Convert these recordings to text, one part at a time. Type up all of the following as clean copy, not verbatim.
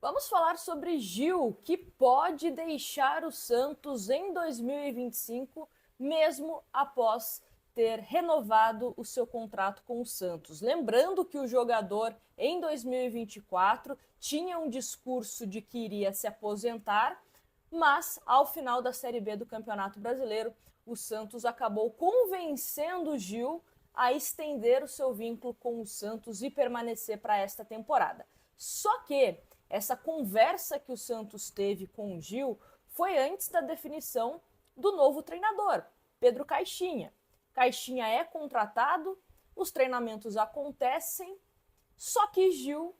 Vamos falar sobre Gil, que pode deixar o Santos em 2025, mesmo após ter renovado o seu contrato com o Santos. Lembrando que o jogador, em 2024, tinha um discurso de que iria se aposentar, mas ao final da Série B do Campeonato Brasileiro, o Santos acabou convencendo o Gil a estender o seu vínculo com o Santos e permanecer para esta temporada. Só que essa conversa que o Santos teve com o Gil foi antes da definição do novo treinador, Pedro Caixinha. Caixinha é contratado, os treinamentos acontecem, só que Gil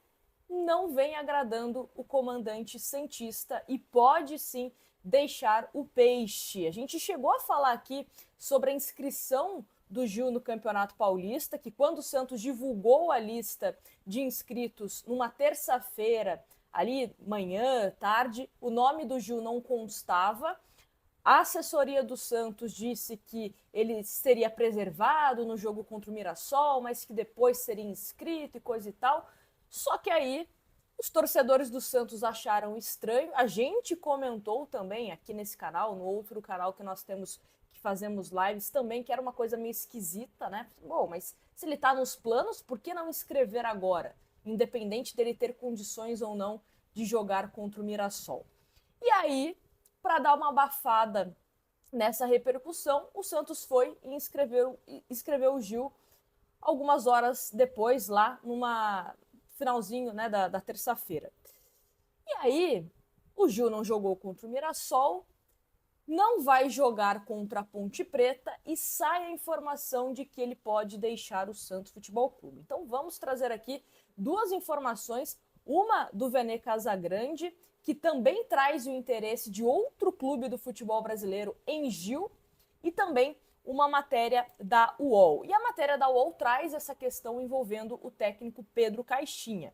não vem agradando o comandante santista e pode sim deixar o peixe. A gente chegou a falar aqui sobre a inscrição do Gil no Campeonato Paulista, que quando o Santos divulgou a lista de inscritos numa terça-feira, ali manhã, tarde, o nome do Gil não constava. A assessoria do Santos disse que ele seria preservado no jogo contra o Mirassol, mas que depois seria inscrito e coisa e tal. Só que aí os torcedores do Santos acharam estranho. A gente comentou também aqui nesse canal, no outro canal que nós temos, que fazemos lives também, que era uma coisa meio esquisita, né? Bom, mas se ele tá nos planos, por que não inscrever agora? Independente dele ter condições ou não de jogar contra o Mirassol. E aí, para dar uma abafada nessa repercussão, o Santos foi e inscreveu o Gil algumas horas depois, lá numa finalzinho, né, da terça-feira. E aí, o Gil não jogou contra o Mirassol, não vai jogar contra a Ponte Preta e sai a informação de que ele pode deixar o Santos Futebol Clube. Então vamos trazer aqui duas informações, uma do Vene Casagrande, que também traz o interesse de outro clube do futebol brasileiro em Gil, e também uma matéria da UOL. E a matéria da UOL traz essa questão envolvendo o técnico Pedro Caixinha.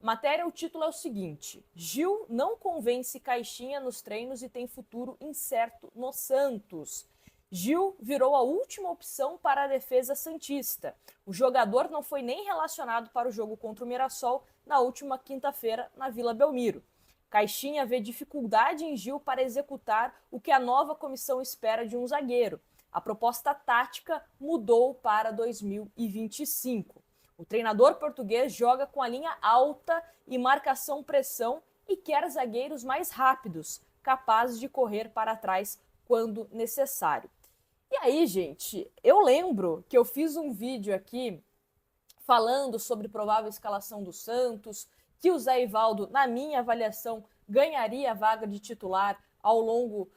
Matéria, o título é o seguinte: Gil não convence Caixinha nos treinos e tem futuro incerto no Santos. Gil virou a última opção para a defesa santista. O jogador não foi nem relacionado para o jogo contra o Mirassol na última quinta-feira na Vila Belmiro. Caixinha vê dificuldade em Gil para executar o que a nova comissão espera de um zagueiro. A proposta tática mudou para 2025. O treinador português joga com a linha alta e marcação-pressão e quer zagueiros mais rápidos, capazes de correr para trás quando necessário. E aí, gente, eu lembro que eu fiz um vídeo aqui falando sobre provável escalação do Santos, que o Zé Ivaldo, na minha avaliação, ganharia a vaga de titular ao longo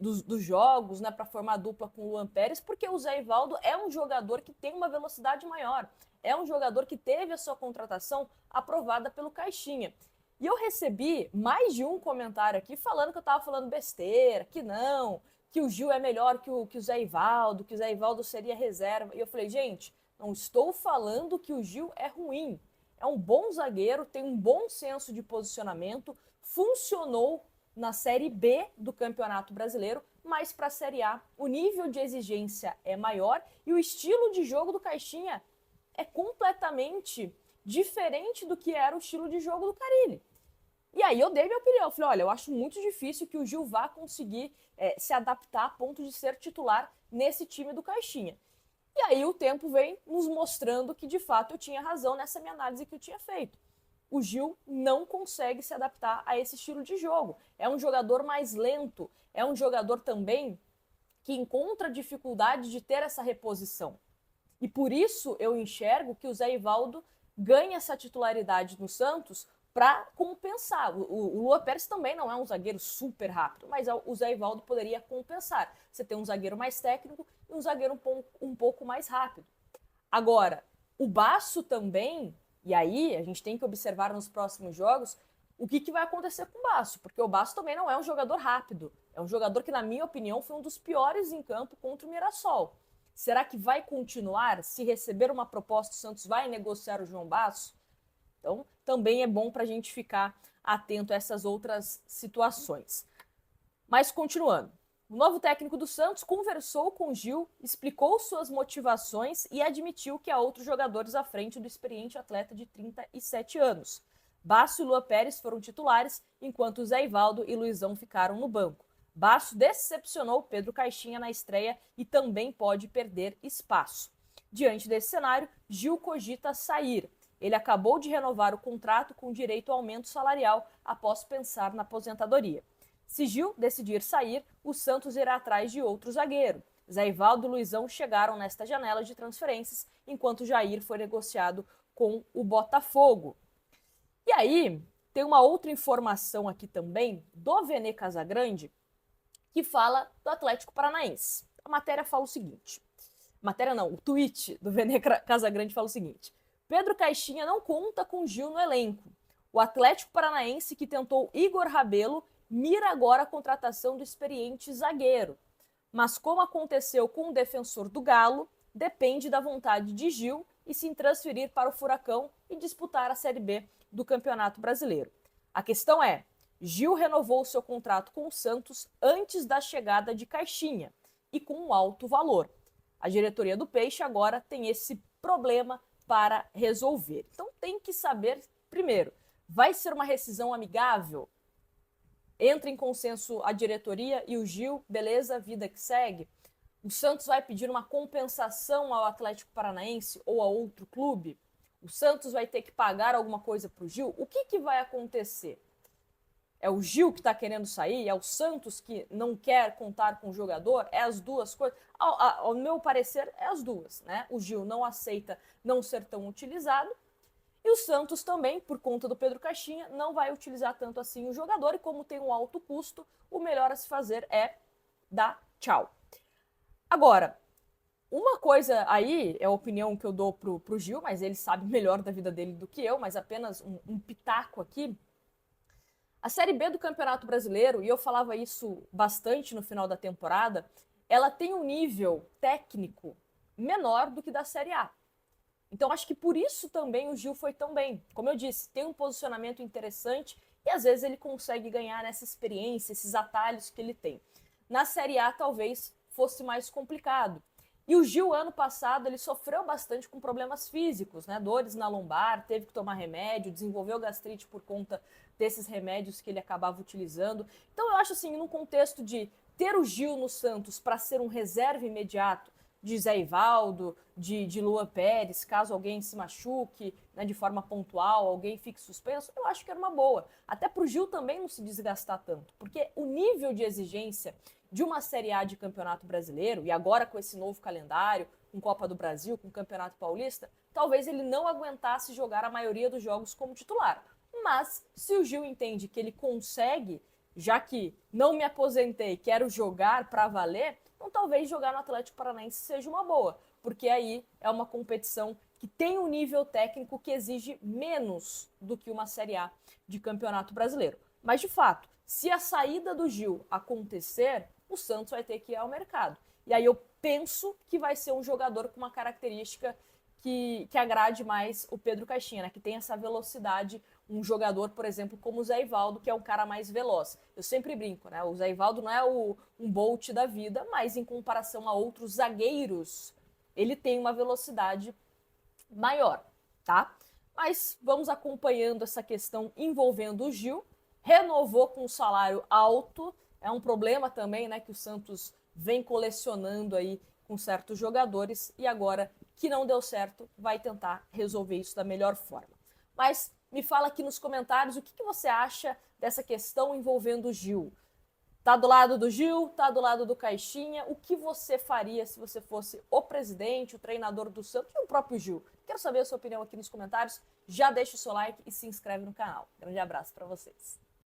dos jogos, né, para formar dupla com o Luan Pérez, porque o Zé Ivaldo é um jogador que tem uma velocidade maior, é um jogador que teve a sua contratação aprovada pelo Caixinha. E eu recebi mais de um comentário aqui falando que eu estava falando besteira, que não, que o Gil é melhor que o Zé Ivaldo, que o Zé Ivaldo seria reserva. E eu falei, gente, não estou falando que o Gil é ruim. É um bom zagueiro, tem um bom senso de posicionamento, funcionou na Série B do Campeonato Brasileiro, mas para a Série A o nível de exigência é maior e o estilo de jogo do Caixinha é completamente diferente do que era o estilo de jogo do Carille. E aí eu dei minha opinião, eu falei, olha, eu acho muito difícil que o Gil vá conseguir se adaptar a ponto de ser titular nesse time do Caixinha. E aí o tempo vem nos mostrando que de fato eu tinha razão nessa minha análise que eu tinha feito. O Gil não consegue se adaptar a esse estilo de jogo. É um jogador mais lento, é um jogador também que encontra dificuldade de ter essa reposição. E por isso eu enxergo que o Zé Ivaldo ganha essa titularidade no Santos para compensar. O Luan Pérez também não é um zagueiro super rápido, mas o Zé Ivaldo poderia compensar. Você tem um zagueiro mais técnico e um zagueiro um pouco mais rápido. Agora, o Basso também, e aí a gente tem que observar nos próximos jogos o que vai acontecer com o Basso, porque o Basso também não é um jogador rápido. É um jogador que, na minha opinião, foi um dos piores em campo contra o Mirassol. Será que vai continuar? Se receber uma proposta, o Santos vai negociar o João Basso? Então, também é bom para a gente ficar atento a essas outras situações. Mas, continuando. O novo técnico do Santos conversou com Gil, explicou suas motivações e admitiu que há outros jogadores à frente do experiente atleta de 37 anos. Basso e Lua Pérez foram titulares, enquanto Zé Ivaldo e Luizão ficaram no banco. Basso decepcionou Pedro Caixinha na estreia e também pode perder espaço. Diante desse cenário, Gil cogita sair. Ele acabou de renovar o contrato com direito ao aumento salarial após pensar na aposentadoria. Se Gil decidir sair, o Santos irá atrás de outro zagueiro. Zé Ivaldo e Luizão chegaram nesta janela de transferências, enquanto Jair foi negociado com o Botafogo. E aí, tem uma outra informação aqui também do Vene Casagrande, que fala do Atlético Paranaense. A matéria fala o seguinte, o tweet do Vene Casagrande fala o seguinte: Pedro Caixinha não conta com Gil no elenco. O Atlético Paranaense, que tentou Igor Rabelo, mira agora a contratação do experiente zagueiro. Mas como aconteceu com o defensor do Galo, depende da vontade de Gil e se transferir para o Furacão e disputar a Série B do Campeonato Brasileiro. A questão é, Gil renovou seu contrato com o Santos antes da chegada de Caixinha e com um alto valor. A diretoria do Peixe agora tem esse problema para resolver. Então tem que saber, primeiro, vai ser uma rescisão amigável? Entra em consenso a diretoria e o Gil, beleza, vida que segue. O Santos vai pedir uma compensação ao Atlético Paranaense ou a outro clube? O Santos vai ter que pagar alguma coisa para o Gil? O que vai acontecer? É o Gil que está querendo sair? É o Santos que não quer contar com o jogador? É as duas coisas? Ao meu parecer, é as duas, né? O Gil não aceita não ser tão utilizado e o Santos também, por conta do Pedro Caixinha, não vai utilizar tanto assim o jogador e como tem um alto custo, o melhor a se fazer é dar tchau. Agora, uma coisa aí é a opinião que eu dou pro Gil, mas ele sabe melhor da vida dele do que eu, mas apenas um pitaco aqui. A Série B do Campeonato Brasileiro, e eu falava isso bastante no final da temporada, ela tem um nível técnico menor do que da Série A. Então acho que por isso também o Gil foi tão bem. Como eu disse, tem um posicionamento interessante e às vezes ele consegue ganhar nessa experiência, esses atalhos que ele tem. Na Série A talvez fosse mais complicado. E o Gil, ano passado, ele sofreu bastante com problemas físicos, né? Dores na lombar, teve que tomar remédio, desenvolveu gastrite por conta desses remédios que ele acabava utilizando. Então eu acho assim, num contexto de ter o Gil no Santos para ser um reserva imediato de Zé Ivaldo, de Lua Pérez, caso alguém se machuque, né, de forma pontual, alguém fique suspenso, eu acho que era uma boa. Até para o Gil também não se desgastar tanto, porque o nível de exigência de uma Série A de Campeonato Brasileiro, e agora com esse novo calendário, com Copa do Brasil, com Campeonato Paulista, talvez ele não aguentasse jogar a maioria dos jogos como titular. Mas se o Gil entende que ele consegue, já que não me aposentei, quero jogar para valer, então talvez jogar no Atlético Paranaense seja uma boa, porque aí é uma competição que tem um nível técnico que exige menos do que uma Série A de Campeonato Brasileiro. Mas, de fato, se a saída do Gil acontecer, o Santos vai ter que ir ao mercado. E aí eu penso que vai ser um jogador com uma característica que agrade mais o Pedro Caixinha, né? Que tem essa velocidade, um jogador, por exemplo, como o Zé Ivaldo, que é um cara mais veloz. Eu sempre brinco, né? O Zé Ivaldo não é um Bolt da vida, mas em comparação a outros zagueiros, ele tem uma velocidade maior, tá? Mas vamos acompanhando essa questão envolvendo o Gil. Renovou com um salário alto, é um problema também, né? Que o Santos vem colecionando aí com certos jogadores e agora que não deu certo, vai tentar resolver isso da melhor forma. Mas me fala aqui nos comentários o que você acha dessa questão envolvendo o Gil. Tá do lado do Gil? Tá do lado do Caixinha? O que você faria se você fosse o presidente, o treinador do Santos e o próprio Gil? Quero saber a sua opinião aqui nos comentários. Já deixa o seu like e se inscreve no canal. Grande abraço para vocês.